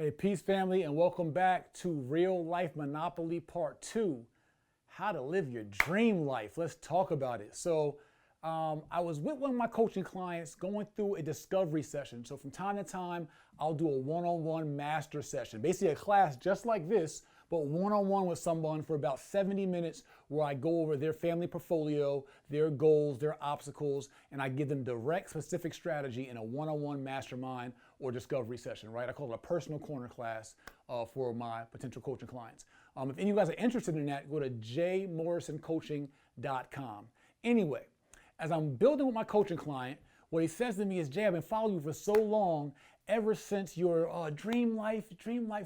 Hey, peace family, and welcome back to Real Life Monopoly Part 2, how to live your dream life. Let's talk about it. So I was with one of my coaching clients going through a discovery session. So from time to time, I'll do a one-on-one master session, basically a class just like this, but one-on-one with someone for about 70 minutes where I go over their family portfolio, their goals, their obstacles, and I give them direct, specific strategy in a one-on-one mastermind or discovery session, right? I call it a personal corner class for my potential coaching clients. If any of you guys are interested in that, go to jay-morrison-coaching.com. Anyway, as I'm building with my coaching client, what he says to me is, Jay, I've been following you for so long, ever since your dream life,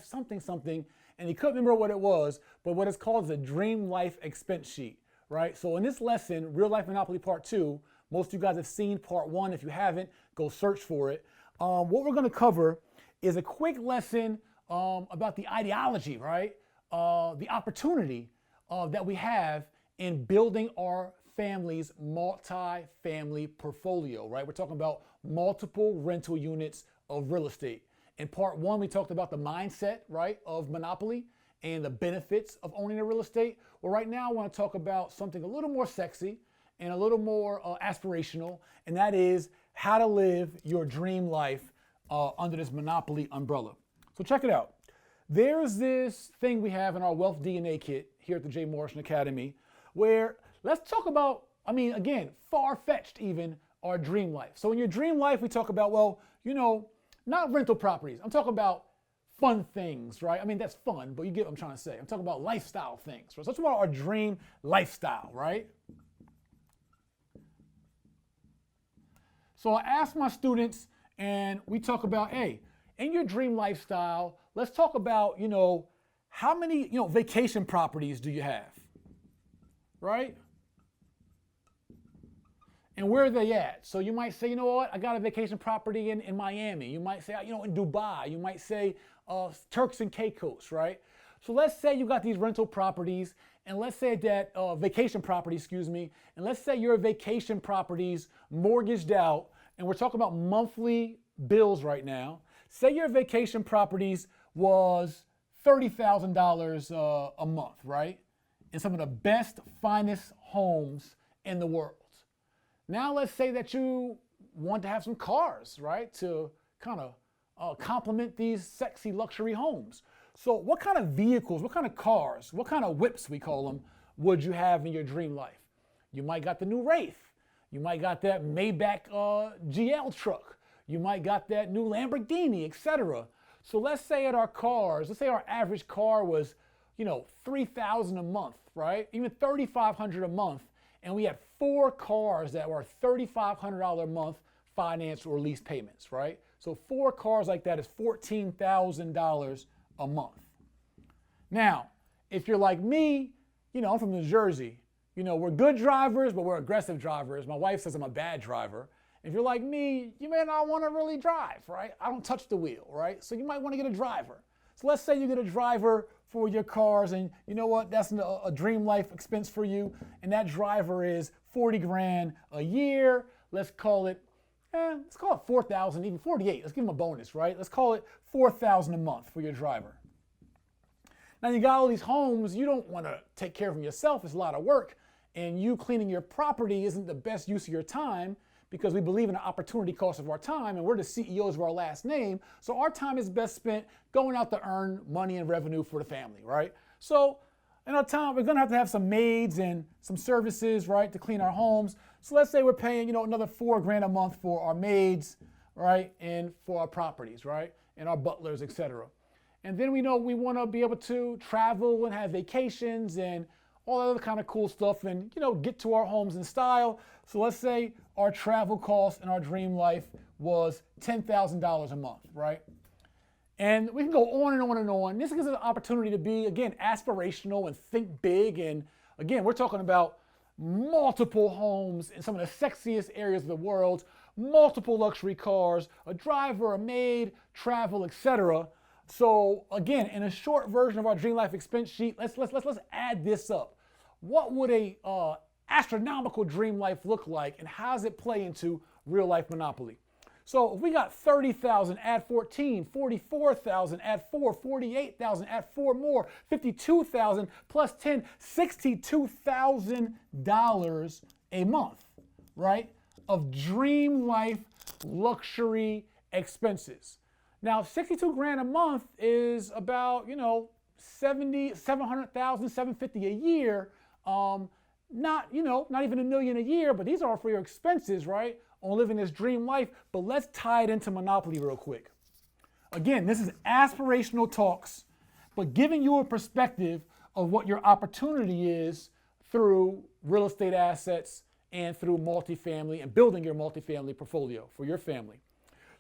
something, and he couldn't remember what it was, but what it's called is a dream life expense sheet, right? So in this lesson, Real Life Monopoly Part 2, most of you guys have seen Part 1. If you haven't, go search for it. What we're gonna cover is a quick lesson about the ideology, right? The opportunity that we have in building our family's multi-family portfolio, right? We're talking about multiple rental units of real estate. In Part 1, we talked about the mindset, right, of monopoly and the benefits of owning a real estate. Well, right now I want to talk about something a little more sexy and a little more aspirational, and that is how to live your dream life under this monopoly umbrella. So check it out. There's this thing we have in our Wealth DNA kit here at the Jay-Morrison-Academy where let's talk about, again, far-fetched even, our dream life. So in your dream life, we talk about, well, not rental properties. I'm talking about fun things, right? That's fun, but you get what I'm trying to say. I'm talking about lifestyle things. Right? So that's about our dream lifestyle, right? So I ask my students, and we talk about, hey, in your dream lifestyle, let's talk about, how many, vacation properties do you have, right? And where are they at? So you might say, you know what, I got a vacation property in Miami. You might say, in Dubai. You might say Turks and Caicos, right? So let's say you got these rental properties, and let's say that vacation property, and let's say your vacation property's mortgaged out, and we're talking about monthly bills right now. Say your vacation properties was $30,000 a month, right? In some of the best, finest homes in the world. Now let's say that you want to have some cars, right, to kind of complement these sexy luxury homes. So what kind of vehicles, what kind of cars, what kind of whips, we call them, would you have in your dream life? You might got the new Wraith. You might got that Maybach GL truck. You might got that new Lamborghini, etc. So let's say at our cars, let's say our average car was, $3,000 a month, right? Even $3,500 a month. And we had 4 cars that were $3,500 a month finance or lease payments, right? So 4 cars like that is $14,000 a month. Now, if you're like me, I'm from New Jersey. We're good drivers, but we're aggressive drivers. My wife says I'm a bad driver. If you're like me, you may not want to really drive, right? I don't touch the wheel, right? So you might want to get a driver. So let's say you get a driver for your cars, and you know what? That's a dream life expense for you, and that driver is 40 grand a year. Let's call it 4,000, even 48. Let's give them a bonus, right? Let's call it 4,000 a month for your driver. Now you got all these homes. You don't want to take care of them yourself. It's a lot of work, and you cleaning your property isn't the best use of your time, because we believe in the opportunity cost of our time, and we're the CEOs of our last name. So our time is best spent going out to earn money and revenue for the family, right? So in our time, we're gonna have some maids and some services, right, to clean our homes. So let's say we're paying, another 4 grand a month for our maids, right, and for our properties, right, and our butlers, etc. And then we know we wanna be able to travel and have vacations and all that other kind of cool stuff, and get to our homes in style. So let's say our travel cost in our dream life was $10,000 a month, right? And we can go on and on and on. This gives us an opportunity to be, again, aspirational and think big. And again, we're talking about multiple homes in some of the sexiest areas of the world, multiple luxury cars, a driver, a maid, travel, etc. So again, in a short version of our dream life expense sheet, let's add this up. What would a astronomical dream life look like, and how does it play into real life monopoly? So if we got 30,000, add 14, 44,000, add 4, 48,000, add 4 more, 52,000 plus 10, $62,000 a month, right? Of dream life luxury expenses. Now, 62 grand a month is about, 700,000, 750 a year. Not even $1 million a year, but these are for your expenses, right? On living this dream life. But let's tie it into Monopoly real quick. Again, this is aspirational talks, but giving you a perspective of what your opportunity is through real estate assets and through multifamily and building your multifamily portfolio for your family.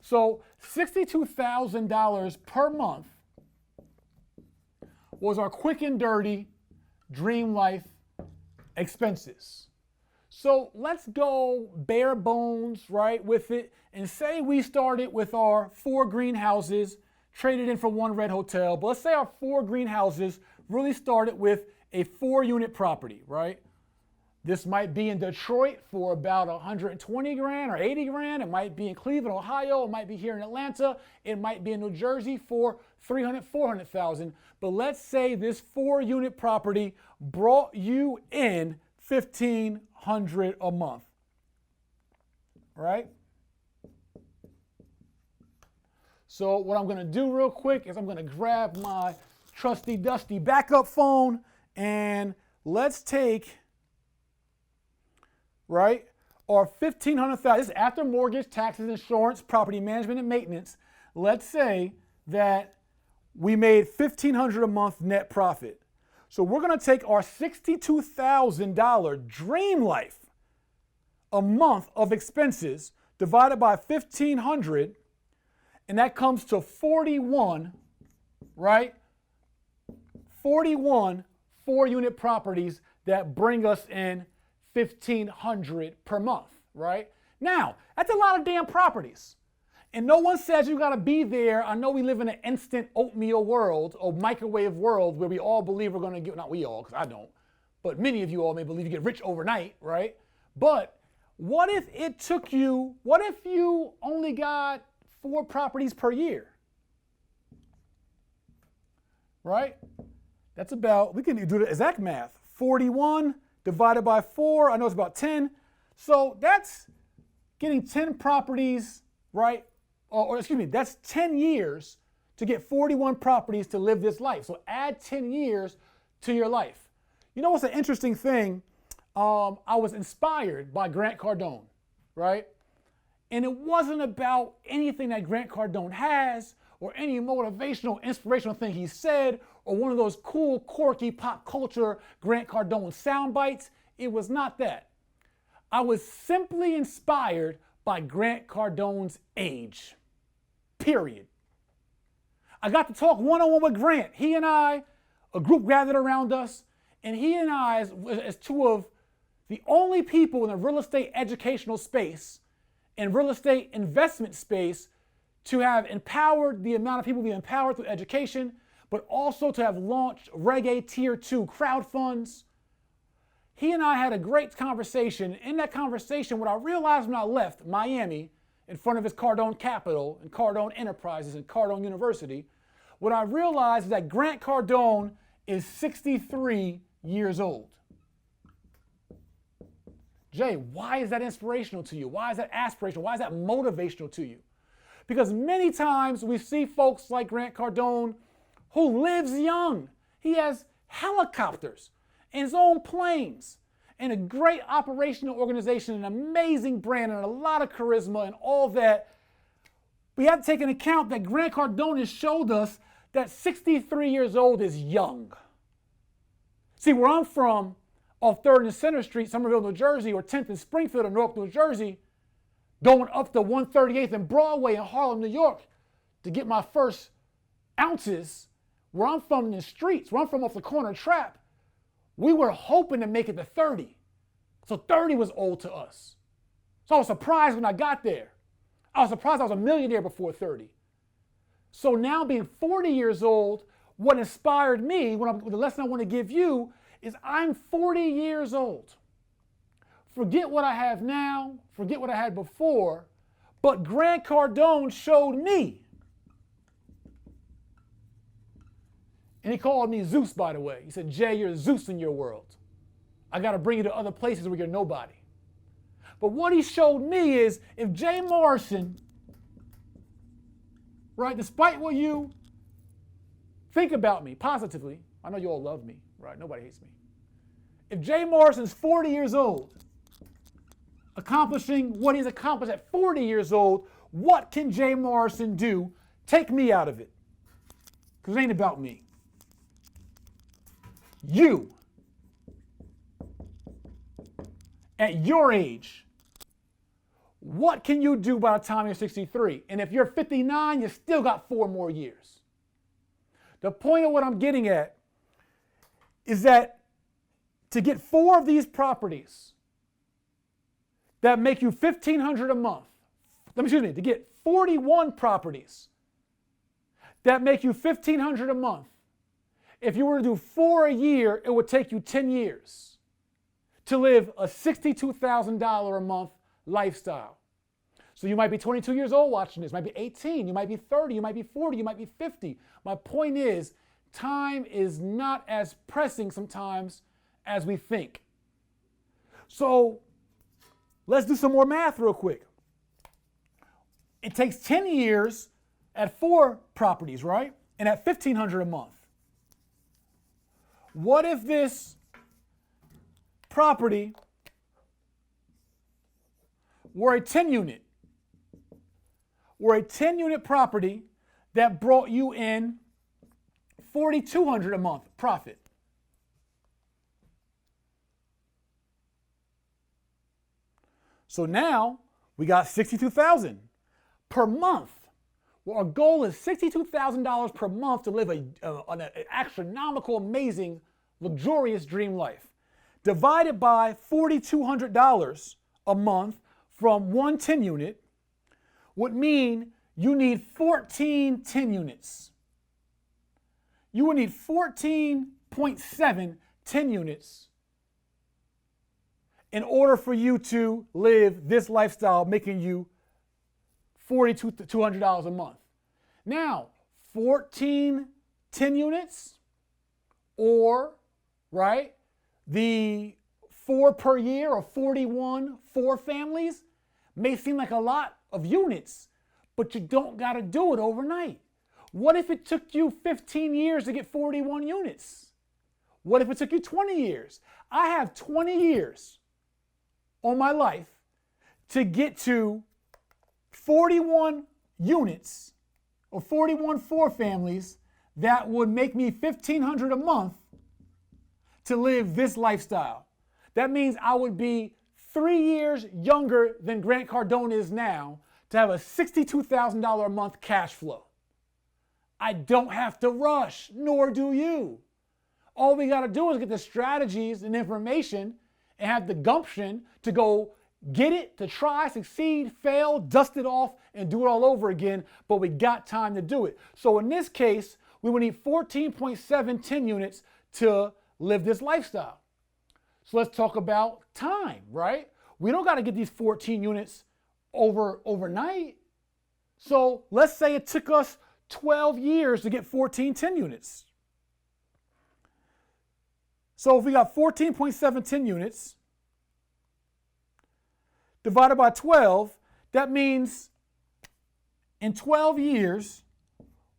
So $62,000 per month was our quick and dirty dream life expenses. So let's go bare bones, right, with it, and say we started with our 4 greenhouses, traded in for 1 red hotel, but let's say our 4 greenhouses really started with a 4-unit property, right? This might be in Detroit for about 120 grand or 80 grand. It might be in Cleveland, Ohio. It might be here in Atlanta. It might be in New Jersey for 300, 400,000. But let's say this 4-unit property brought you in $1,500 a month, right? So what I'm going to do real quick is I'm going to grab my trusty dusty backup phone and let's take, right, our $1,500,000, this is after mortgage, taxes, insurance, property management, and maintenance. Let's say that we made $1,500 a month net profit. So we're going to take our $62,000 dream life a month of expenses divided by 1,500, and that comes to 41, right? 41 4-unit properties that bring us in $1,500 per month, right? Now, that's a lot of damn properties. And no one says you gotta be there. I know we live in an instant oatmeal world, or microwave world, where we all believe we're gonna get, not we all, because I don't, but many of you all may believe you get rich overnight, right? But what if it took you, what if you only got 4 properties per year? Right? That's about, we can do the exact math. 41 divided by 4, I know it's about 10. So that's getting 10 properties, right? Or excuse me, that's 10 years to get 41 properties to live this life. So add 10 years to your life. You know what's an interesting thing? I was inspired by Grant Cardone, right? And it wasn't about anything that Grant Cardone has or any motivational, inspirational thing he said or one of those cool, quirky pop culture Grant Cardone sound bites. It was not that. I was simply inspired by Grant Cardone's age, period. I got to talk one-on-one with Grant. He and I, a group gathered around us, and he and I, as 2 of the only people in the real estate educational space and real estate investment space to have empowered the amount of people we empowered through education, but also to have launched Reggae Tier 2 crowd funds. He and I had a great conversation. In that conversation, what I realized when I left Miami in front of his Cardone Capital and Cardone Enterprises and Cardone University, what I realized is that Grant Cardone is 63 years old. Jay, why is that inspirational to you? Why is that aspirational? Why is that motivational to you? Because many times we see folks like Grant Cardone who lives young. He has helicopters and his own planes and a great operational organization, an amazing brand and a lot of charisma and all that. We have to take into account that Grant Cardone has showed us that 63 years old is young. See, where I'm from, off 3rd and Center Street, Somerville, New Jersey, or 10th and Springfield in Newark, New Jersey, going up to 138th and Broadway in Harlem, New York, to get my first ounces, where I'm from in the streets, where I'm from off the corner trap, we were hoping to make it to 30. So 30 was old to us. So I was surprised when I got there. I was surprised I was a millionaire before 30. So now being 40 years old, what inspired me, the lesson I want to give you, is I'm 40 years old. Forget what I have now, forget what I had before, But Grant Cardone showed me. And he called me Zeus, by the way. He said, Jay, you're Zeus in your world. I got to bring you to other places where you're nobody. But what he showed me is if Jay Morrison, right, despite what you think about me positively, I know you all love me, right? Nobody hates me. If Jay Morrison's 40 years old, accomplishing what he's accomplished at 40 years old, what can Jay Morrison do? Take me out of it. Because it ain't about me. You, at your age, what can you do by the time you're 63? And if you're 59, you still got 4 more years. The point of what I'm getting at is that to get 4 of these properties that make you $1,500 a month, to get 41 properties that make you $1,500 a month, if you were to do 4 a year, it would take you 10 years to live a $62,000 a month lifestyle. So you might be 22 years old watching this, you might be 18, you might be 30, you might be 40, you might be 50. My point is, time is not as pressing sometimes as we think. So let's do some more math real quick. It takes 10 years at 4 properties, right? And at $1,500 a month. What if this property were a 10 unit? Were a 10 unit property that brought you in $4,200 a month profit. So now we got $62,000 per month. Well, our goal is $62,000 per month to live an astronomical, amazing, luxurious dream life. Divided by $4,200 a month from one 10 unit would mean you need 14 10 units. You would need 14.7 10 units in order for you to live this lifestyle, making you $4,200 a month. Now, 14 10 units or, right, the 4 per year or 41 4 families may seem like a lot of units, but you don't got to do it overnight. What if it took you 15 years to get 41 units? What if it took you 20 years? I have 20 years on my life to get to 41 units or 41 4 families that would make me $1,500 a month to live this lifestyle. That means I would be 3 years younger than Grant Cardone is now to have a $62,000 a month cash flow. I don't have to rush, nor do you. All we got to do is get the strategies and information and have the gumption to go get it, to try, succeed, fail, dust it off, and do it all over again, but we got time to do it. So in this case, we would need 14.7 10 units to live this lifestyle. So let's talk about time, right? We don't got to get these 14 units overnight. So let's say it took us 12 years to get 14 10 units. So if we got 14.7 10 units divided by 12, that means in 12 years,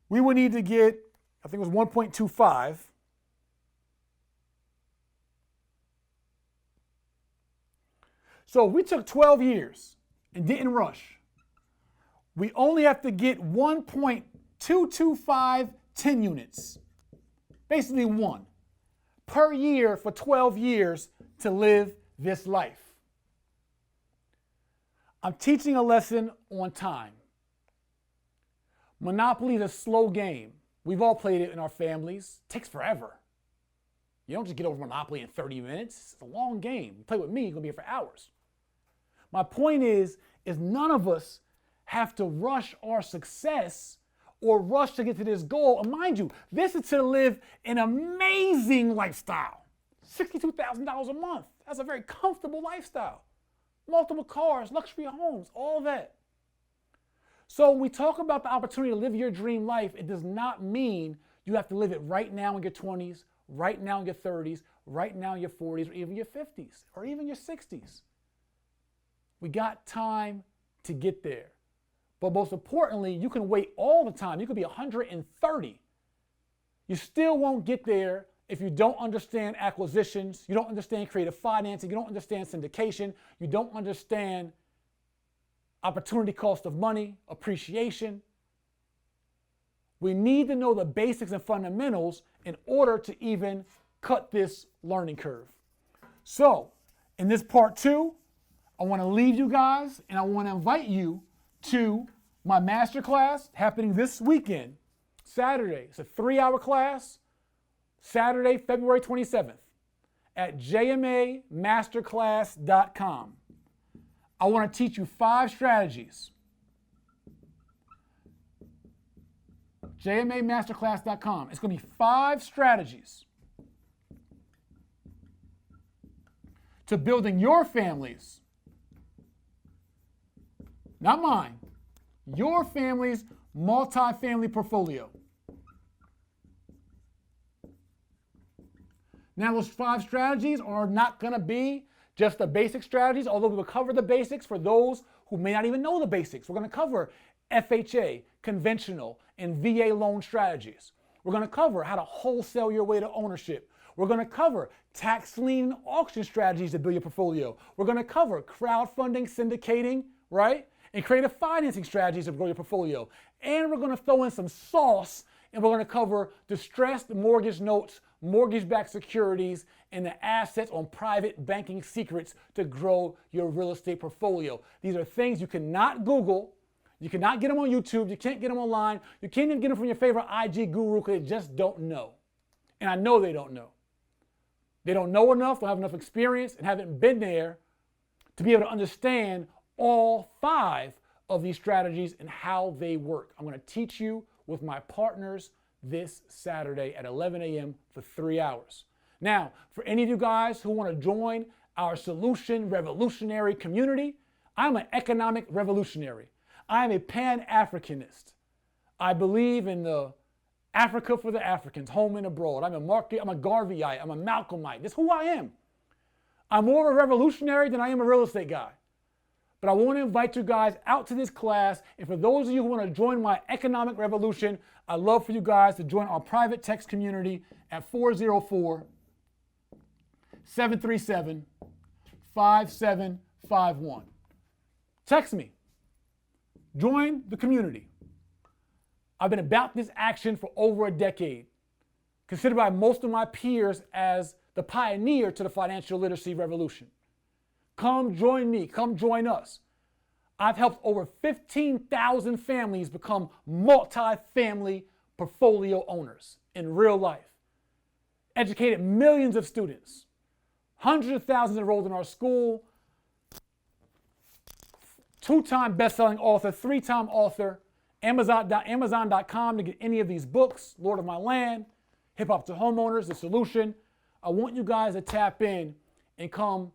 we would need to get, I think it was 1.25. So if we took 12 years and didn't rush, we only have to get 1.225 10 units, basically 1 per year for 12 years to live this life. I'm teaching a lesson on time. Monopoly is a slow game. We've all played it in our families. It takes forever. You don't just get over Monopoly in 30 minutes. It's a long game. You play with me, you're going to be here for hours. My point is none of us have to rush our success or rush to get to this goal. And mind you, this is to live an amazing lifestyle. $62,000 a month. That's a very comfortable lifestyle. Multiple cars, luxury homes, all that. So when we talk about the opportunity to live your dream life, it does not mean you have to live it right now in your 20s, right now in your 30s, right now in your 40s, or even your 50s, or even your 60s. We got time to get there. But most importantly, you can wait all the time. You could be 130. You still won't get there if you don't understand acquisitions, you don't understand creative financing, you don't understand syndication, you don't understand opportunity cost of money, appreciation. We need to know the basics and fundamentals in order to even cut this learning curve. So, in this part 2, I want to leave you guys and I want to invite you to my masterclass happening this weekend, Saturday. It's a 3-hour class, Saturday, February 27th at jay-morrison-real-estate.com. I want to teach you 5 strategies. jay-morrison-real-estate.com. It's going to be 5 strategies to building your families, not mine, your family's multifamily portfolio. Now, those 5 strategies are not going to be just the basic strategies, although we will cover the basics for those who may not even know the basics. We're going to cover FHA, conventional, and VA loan strategies. We're going to cover how to wholesale your way to ownership. We're going to cover tax lien auction strategies to build your portfolio. We're going to cover crowdfunding, syndicating, right? And creative financing strategies to grow your portfolio. And we're going to throw in some sauce, and we're going to cover distressed mortgage notes, mortgage-backed securities, and the assets on private banking secrets to grow your real estate portfolio. These are things you cannot Google. You cannot get them on YouTube. You can't get them online. You can't even get them from your favorite IG guru because they just don't know. And I know they don't know. They don't know enough, don't have enough experience, and haven't been there to be able to understand all 5 of these strategies and how they work. I'm going to teach you with my partners this Saturday at 11 a.m. for 3 hours. Now, for any of you guys who want to join our solution revolutionary community, I'm an economic revolutionary. I'm a Pan-Africanist. I believe in the Africa for the Africans, home and abroad. I'm a Garveyite, I'm a Malcolmite. That's who I am. I'm more of a revolutionary than I am a real estate guy. But I want to invite you guys out to this class. And for those of you who want to join my economic revolution, I'd love for you guys to join our private text community at 404-737-5751. Text me. Join the community. I've been about this action for over a decade, considered by most of my peers as the pioneer to the financial literacy revolution. Come join me, come join us. I've helped over 15,000 families become multi-family portfolio owners in real life. Educated millions of students, hundreds of thousands enrolled in our school, 2-time best-selling author, 3-time author, Amazon.com to get any of these books, Lord of My Land, Hip Hop to Homeowners, The Solution. I want you guys to tap in and come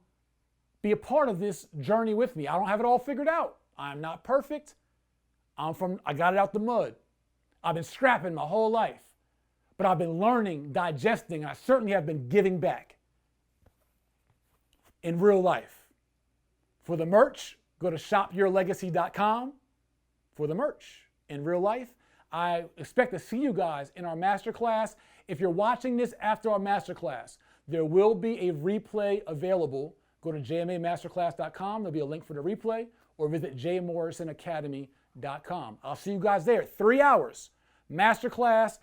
be a part of this journey with me. I don't have it all figured out. I'm not perfect. I got it out the mud. I've been scrapping my whole life, but I've been learning, digesting, and I certainly have been giving back in real life. For the merch, go to shopyourlegacy.com for the merch. In real life, I expect to see you guys in our masterclass. If you're watching this after our masterclass, there will be a replay available. Go to jay-morrison-real-estate.com. There'll be a link for the replay, or visit jay-morrison-academy.com. I'll see you guys there. 3 hours, masterclass,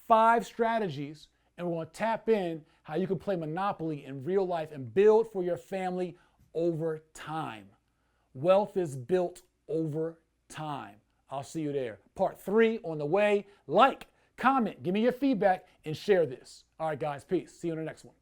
5 strategies, and we're going to tap in how you can play Monopoly in real life and build for your family over time. Wealth is built over time. I'll see you there. Part 3 on the way. Like, comment, give me your feedback, and share this. All right, guys, peace. See you in the next one.